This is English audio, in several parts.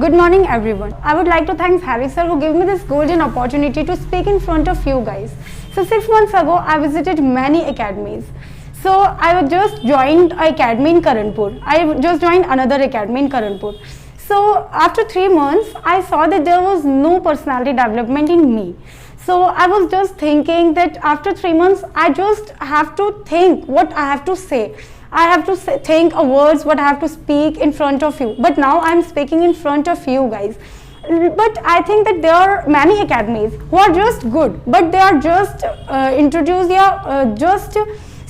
Good morning everyone. I would like to thank Harry sir who gave me this golden opportunity to speak in front of you guys. So 6 months ago I visited many academies. So I just joined an academy in Karanpur. I just joined another academy in Karanpur. So after 3 months I saw that there was no personality development in me. So I was just thinking that after 3 months I just have to think what I have to say. I have to think a words what I have to speak in front of you. But now I am speaking in front of you guys. But I think that there are many academies who are just good, but they are just just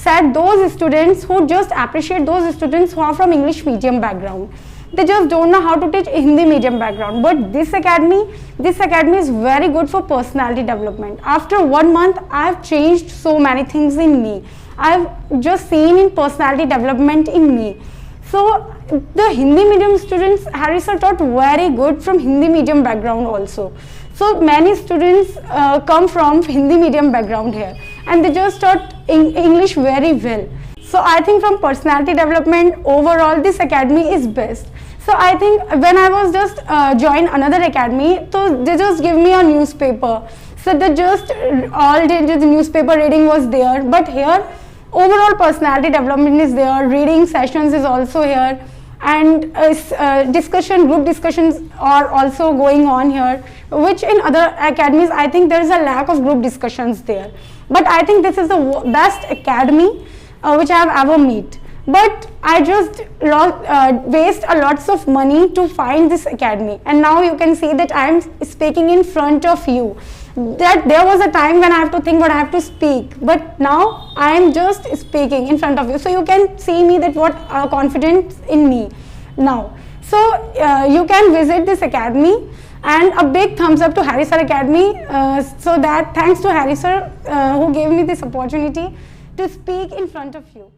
said those students who just appreciate those students who are from English medium background. They just don't know how to teach Hindi medium background. But this academy is very good for personality development. After 1 month, I have changed so many things in me. I've just seen in personality development in me. So the Hindi medium students, Harry sir taught very good from Hindi medium background also. So many students come from Hindi medium background here and they just taught English very well. So I think from personality development overall this academy is best. So I think when I was just joined another academy, so they just give me a newspaper. So they just all day the newspaper reading was there, but here overall personality development is there, reading sessions is also here, and group discussions are also going on here, which in other academies I think there is a lack of group discussions there. But I think this is the best academy which I have ever met. But I just waste a lots of money to find this academy, and now you can see that I am speaking in front of you. That there was a time when I have to think what I have to speak, but now I am just speaking in front of you, so you can see me that what confidence in me now. So you can visit this academy, and a big thumbs up to Harry sir Academy. So that thanks to Harry sir who gave me this opportunity to speak in front of you.